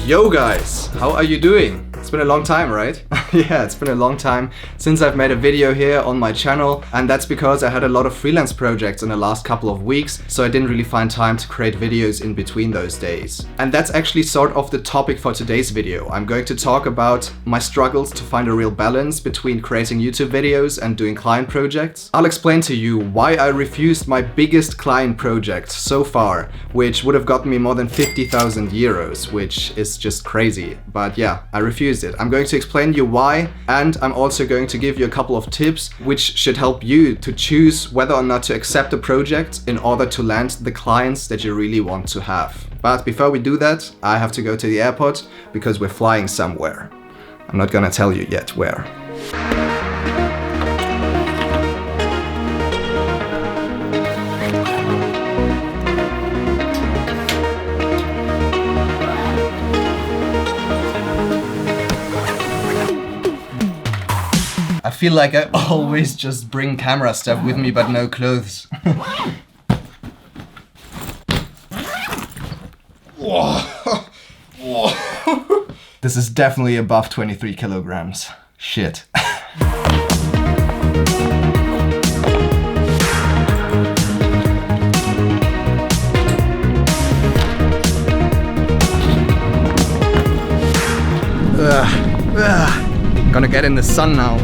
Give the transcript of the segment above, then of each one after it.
Yo guys, how are you doing? It's been a long time, right? Yeah, it's been a long time since I've made a video here on my channel, and that's because I had a lot of freelance projects in the last couple of weeks, so I didn't really find time to create videos in between those days. And that's actually sort of the topic for today's video. I'm going to talk about my struggles to find a real balance between creating YouTube videos and doing client projects. I'll explain to you why I refused my biggest client project so far, which would have gotten me more than 50,000 euros, which is just crazy. But yeah, I refused it. I'm going to explain you why, and I'm also going to give you a couple of tips which should help you to choose whether or not to accept a project in order to land the clients that you really want to have. But before we do that, I have to go to the airport because we're flying somewhere. I'm not gonna tell you yet where. I feel like I always just bring camera stuff with me but no clothes. This is definitely above 23 kilograms. Shit. Gonna get in the sun now.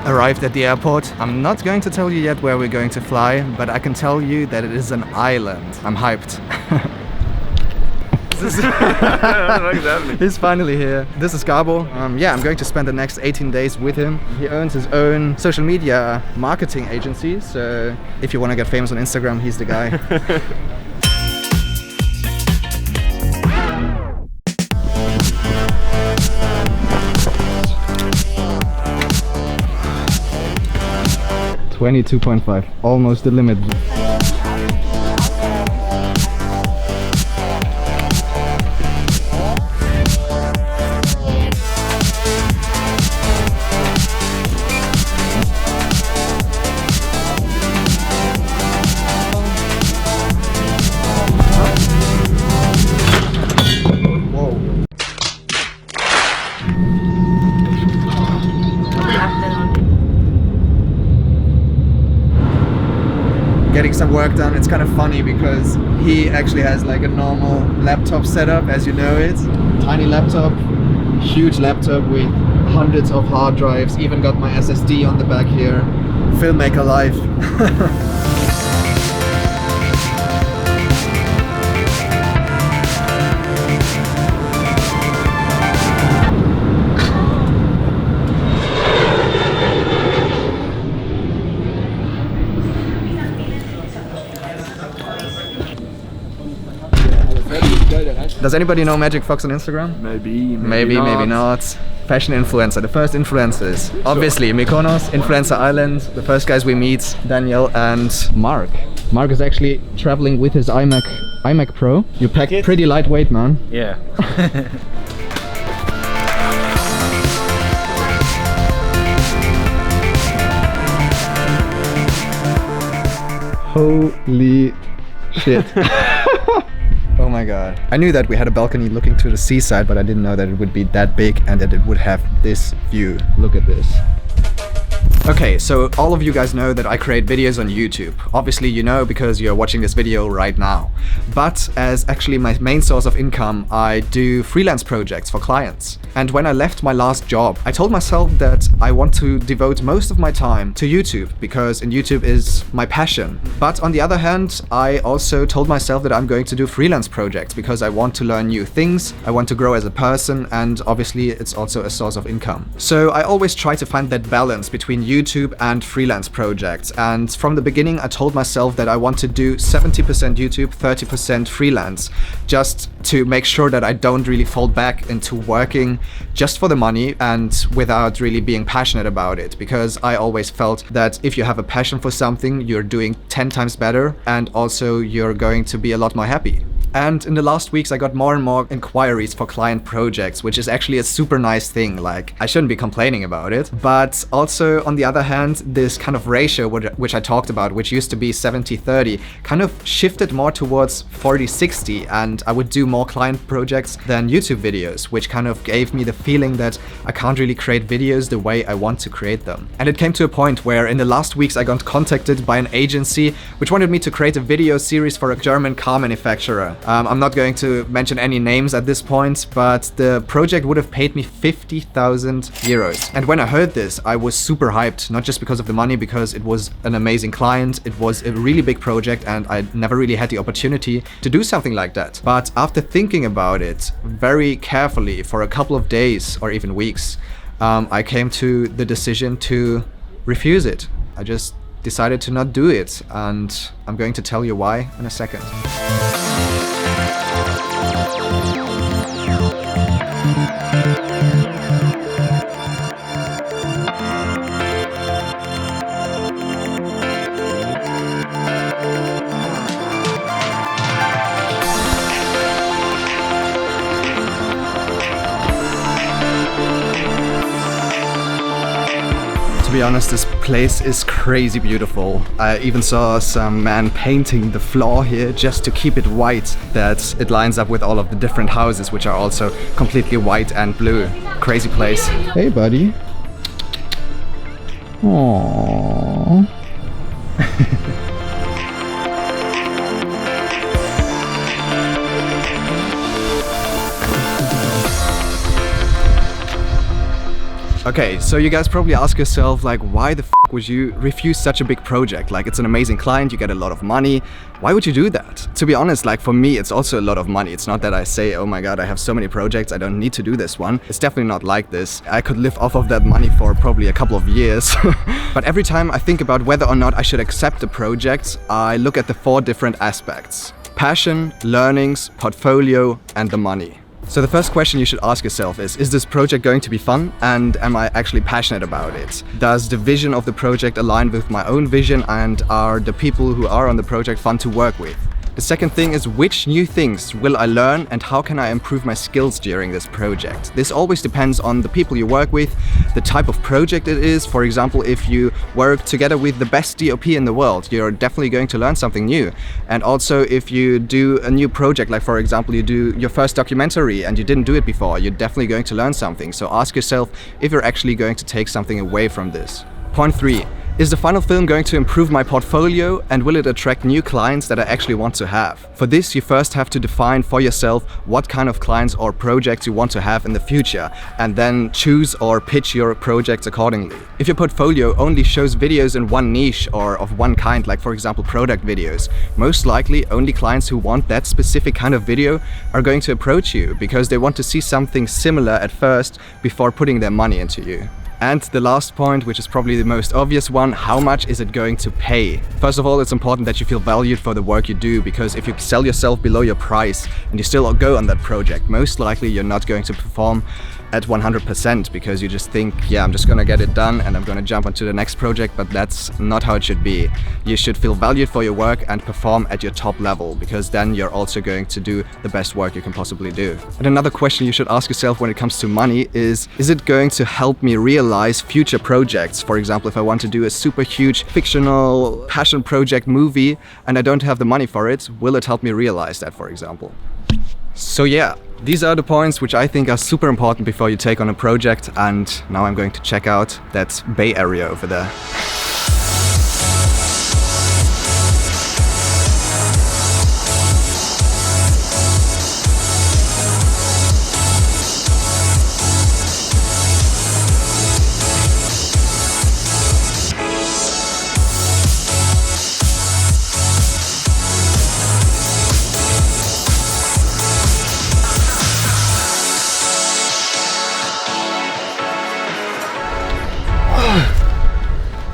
Arrived at the airport. I'm not going to tell you yet where we're going to fly, but I can tell you that it is an island. I'm hyped. He's finally here. This is Gabo. Yeah, I'm going to spend the next 18 days with him. He owns his own social media marketing agency, so if you want to get famous on Instagram, he's the guy. 22.5, almost the limit. Getting some work done. It's kind of funny because he actually has like a normal laptop setup, as you know it. Tiny laptop, huge laptop with hundreds of hard drives, even got my SSD on the back here. Filmmaker life. Does anybody know Magic Fox on Instagram? Maybe not. Fashion influencer, the first influencers. Obviously, Mykonos, Influencer Island. The first guys we meet, Daniel and Mark. Mark is actually traveling with his iMac Pro. You packed pretty lightweight, man. Yeah. Holy shit. Oh my god. I knew that we had a balcony looking to the seaside, but I didn't know that it would be that big and that it would have this view. Look at this. Okay, so all of you guys know that I create videos on YouTube. Obviously you know because you're watching this video right now. But as actually my main source of income, I do freelance projects for clients. And when I left my last job, I told myself that I want to devote most of my time to YouTube because in YouTube is my passion. But on the other hand, I also told myself that I'm going to do freelance projects because I want to learn new things, I want to grow as a person, and obviously it's also a source of income. So I always try to find that balance between YouTube and freelance projects, and from the beginning I told myself that I want to do 70% YouTube, 30% freelance, just to make sure that I don't really fall back into working just for the money and without really being passionate about it, because I always felt that if you have a passion for something, you're doing 10 times better and also you're going to be a lot more happy. And in the last weeks, I got more and more inquiries for client projects, which is actually a super nice thing. Like, I shouldn't be complaining about it. But also, on the other hand, this kind of ratio, which I talked about, which used to be 70-30, kind of shifted more towards 40-60. And I would do more client projects than YouTube videos, which kind of gave me the feeling that I can't really create videos the way I want to create them. And it came to a point where in the last weeks, I got contacted by an agency which wanted me to create a video series for a German car manufacturer. I'm not going to mention any names at this point, but the project would have paid me 50,000 euros. And when I heard this, I was super hyped, not just because of the money, because it was an amazing client, it was a really big project, and I never really had the opportunity to do something like that. But after thinking about it very carefully for a couple of days or even weeks, I came to the decision to refuse it. I just decided to not do it, and I'm going to tell you why in a second. To be honest, this place is crazy beautiful. I even saw some man painting the floor here just to keep it white, that it lines up with all of the different houses, which are also completely white and blue. Crazy place. Hey, buddy. Aww. Okay, so you guys probably ask yourself, like, why the f would you refuse such a big project? Like, it's an amazing client, you get a lot of money. Why would you do that? To be honest, like, for me, it's also a lot of money. It's not that I say, oh my god, I have so many projects, I don't need to do this one. It's definitely not like this. I could live off of that money for probably a couple of years. But every time I think about whether or not I should accept a project, I look at the 4 different aspects: passion, learnings, portfolio, and the money. So the first question you should ask yourself is this project going to be fun, and am I actually passionate about it? Does the vision of the project align with my own vision, and are the people who are on the project fun to work with? The second thing is, which new things will I learn and how can I improve my skills during this project? This always depends on the people you work with, the type of project it is. For example, if you work together with the best DOP in the world, you're definitely going to learn something new. And also if you do a new project, like for example, you do your first documentary and you didn't do it before, you're definitely going to learn something. So ask yourself if you're actually going to take something away from this. Point 3. Is the final film going to improve my portfolio, and will it attract new clients that I actually want to have? For this, you first have to define for yourself what kind of clients or projects you want to have in the future, and then choose or pitch your projects accordingly. If your portfolio only shows videos in one niche or of one kind, like for example product videos, most likely only clients who want that specific kind of video are going to approach you because they want to see something similar at first before putting their money into you. And the last point, which is probably the most obvious one, how much is it going to pay? First of all, it's important that you feel valued for the work you do, because if you sell yourself below your price and you still go on that project, most likely you're not going to perform at 100% because you just think, yeah, I'm just gonna get it done and I'm gonna jump onto the next project, but that's not how it should be. You should feel valued for your work and perform at your top level, because then you're also going to do the best work you can possibly do. And another question you should ask yourself when it comes to money is it going to help me realize future projects? For example, if I want to do a super huge fictional passion project movie and I don't have the money for it, will it help me realize that, for example? So yeah, these are the points which I think are super important before you take on a project, and now I'm going to check out that Bay Area over there.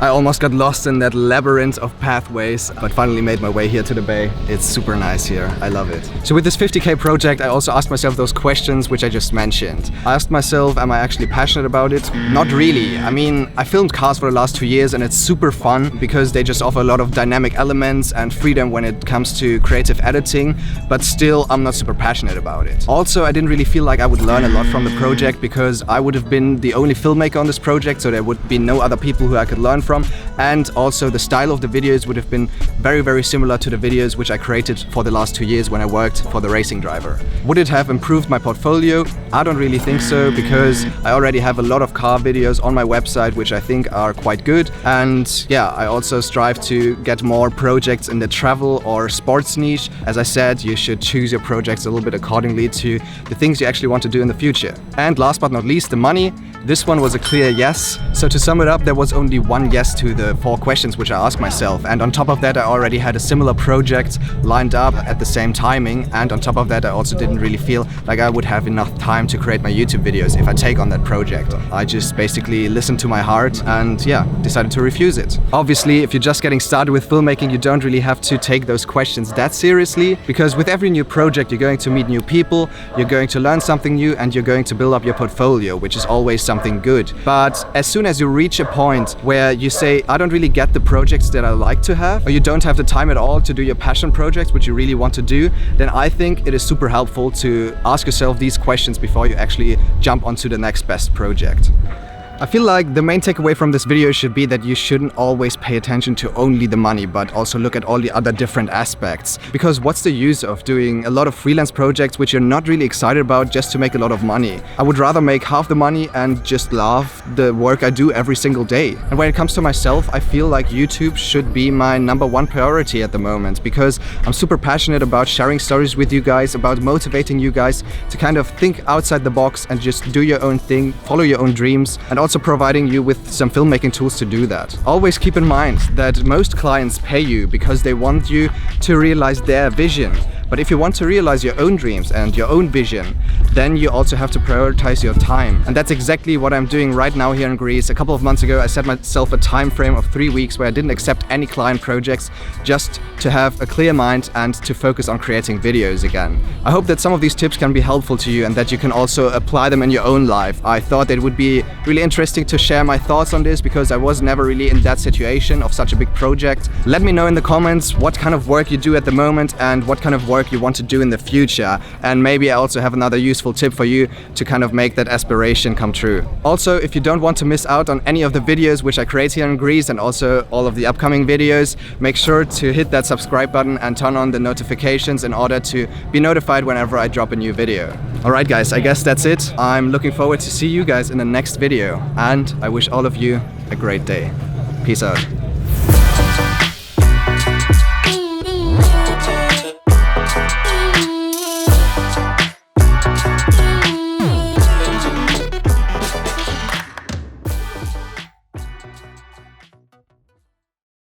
I almost got lost in that labyrinth of pathways, but finally made my way here to the bay. It's super nice here. I love it. So with this 50K project, I also asked myself those questions which I just mentioned. I asked myself, am I actually passionate about it? Not really. I mean, I filmed cars for the last 2 years and it's super fun because they just offer a lot of dynamic elements and freedom when it comes to creative editing, but still I'm not super passionate about it. Also, I didn't really feel like I would learn a lot from the project because I would have been the only filmmaker on this project, so there would be no other people who I could learn from. And also the style of the videos would have been very similar to the videos which I created for the last 2 years when I worked for the racing driver. Would it have improved my portfolio? I don't really think so, because I already have a lot of car videos on my website which I think are quite good. And yeah, I also strive to get more projects in the travel or sports niche. As I said, you should choose your projects a little bit accordingly to the things you actually want to do in the future. And last but not least, the money. This one was a clear yes. So to sum it up, there was only one yes to the 4 questions which I asked myself. And on top of that, I already had a similar project lined up at the same timing. And on top of that, I also didn't really feel like I would have enough time to create my YouTube videos if I take on that project. I just basically listened to my heart and yeah, decided to refuse it. Obviously, if you're just getting started with filmmaking, you don't really have to take those questions that seriously, because with every new project, you're going to meet new people, you're going to learn something new, and you're going to build up your portfolio, which is always something good. But as soon as you reach a point where you say, I don't really get the projects that I like to have, or you don't have the time at all to do your passion projects, which you really want to do, then I think it is super helpful to ask yourself these questions before you actually jump onto the next best project. I feel like the main takeaway from this video should be that you shouldn't always pay attention to only the money, but also look at all the other different aspects. Because what's the use of doing a lot of freelance projects which you're not really excited about just to make a lot of money? I would rather make half the money and just love the work I do every single day. And when it comes to myself, I feel like YouTube should be my #1 priority at the moment, because I'm super passionate about sharing stories with you guys, about motivating you guys to kind of think outside the box and just do your own thing, follow your own dreams, and also providing you with some filmmaking tools to do that. Always keep in mind that most clients pay you because they want you to realize their vision. But if you want to realize your own dreams and your own vision, then you also have to prioritize your time. And that's exactly what I'm doing right now here in Greece. A couple of months ago, I set myself a time frame of 3 weeks where I didn't accept any client projects, just to have a clear mind and to focus on creating videos again. I hope that some of these tips can be helpful to you and that you can also apply them in your own life. I thought it would be really interesting to share my thoughts on this, because I was never really in that situation of such a big project. Let me know in the comments what kind of work you do at the moment and what kind of work you want to do in the future, and maybe I also have another useful tip for you to kind of make that aspiration come true. Also, if you don't want to miss out on any of the videos which I create here in Greece and also all of the upcoming videos, make sure to hit that subscribe button and turn on the notifications in order to be notified whenever I drop a new video. Alright guys, I guess that's it. I'm looking forward to see you guys in the next video, and I wish all of you a great day. Peace out.